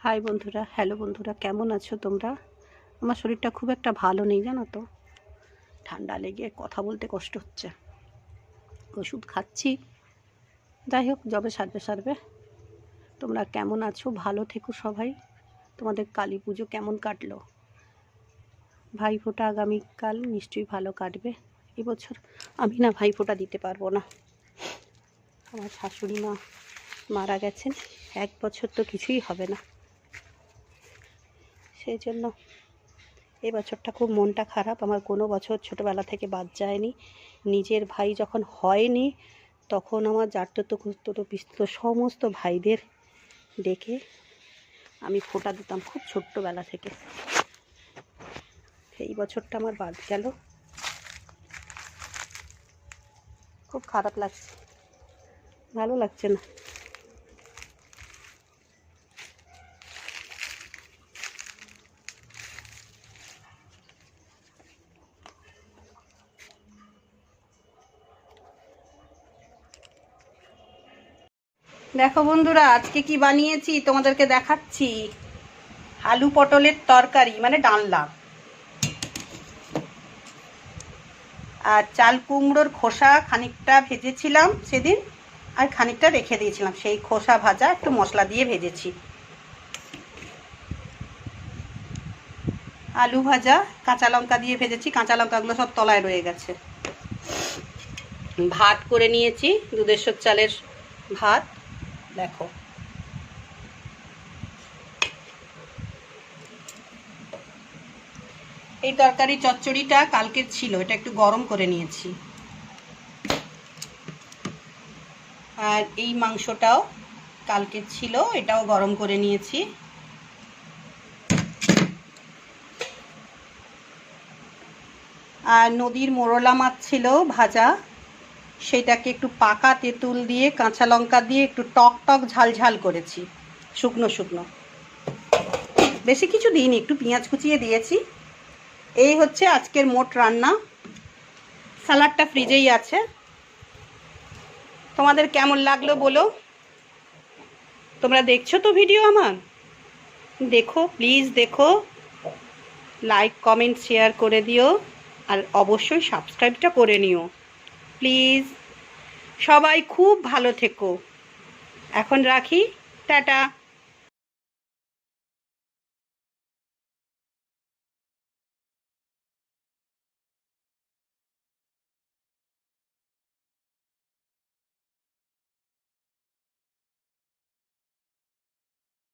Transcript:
High বন্ধুরা, hello বন্ধুরা, কেমন আছো তোমরা? আমার শরীরটা খুব একটা ভালো নেই, জানো তো। ঠান্ডা লেগে কথা বলতে কষ্ট হচ্ছে। ওষুধ খাচ্ছি, যাই হোক, যবে সারবে সারবে। তোমরা কেমন আছো? ভালো থেকো সবাই। তোমাদের কালী পুজো কেমন কাটলো? ভাইফোঁটা আগামীকাল নিশ্চয়ই ভালো কাটবে। এবছর আমি না ভাইফোঁটা দিতে পারবো না। আমার শাশুড়ি মা মারা গেছেন, 1 বছর তো কিছুই হবে না। সেই জন্য এবছরটা খুব মনটা খারাপ। আমার কোনো বছর ছোটোবেলা থেকে বাদ যায়নি। নিজের ভাই যখন হয়নি তখন আমার জারতো খুঁজতো পিসতো সমস্ত ভাইদের ডেকে আমি ফোঁটা দিতাম খুব ছোট্টবেলা থেকে। এই বছরটা আমার বাদ গেল, খুব খারাপ লাগছে, ভালো লাগছে না। দেখো বন্ধুরা, আজকে কি বানিয়েছি তোমাদেরকে দেখাচ্ছি। আলু পটলের তরকারি, মানে ডালনা। আর চাল কুমড়োর খোসা খানিকটা ভেজেছিলাম সেদিন, আর খানিকটা রেখে দিয়েছিলাম, সেই খোসা ভাজা একটু মশলা দিয়ে ভেজেছি। আলু ভাজা কাঁচা লঙ্কা দিয়ে ভেজেছি, কাঁচা লঙ্কাগুলো সব তলায় রয়ে গেছে। ভাত করে নিয়েছি, দুধেশ্বর চালের ভাত। দেখো, এই তরকারি চচ্চড়িটা কালকের ছিল, এটা একটু গরম করে নিয়েছি। আর এই মাংসটাও কালকের ছিল, এটাও গরম করে নিয়েছি। আর নদীর মোরলা মাছ ছিল ভাজা, সেটাকে একটু পাকা তেঁতুল দিয়ে কাঁচা লঙ্কা দিয়ে একটু টক টক ঝাল ঝাল করেছি, শুকনো শুকনো। বেশি কিছু দিইনি, একটু পেঁয়াজ কুচিয়ে দিয়েছি। এই হচ্ছে আজকের মোট রান্না। স্যালাডটা ফ্রিজেই আছে। তোমাদের কেমন লাগলো বলো। তোমরা দেখছো তো ভিডিও আমার? দেখো, প্লিজ দেখো, লাইক কমেন্ট শেয়ার করে দিও, আর অবশ্যই সাবস্ক্রাইবটা করে নিও প্লিজ। সবাই খুব ভালো থেকো। এখন রাখি, টাটা।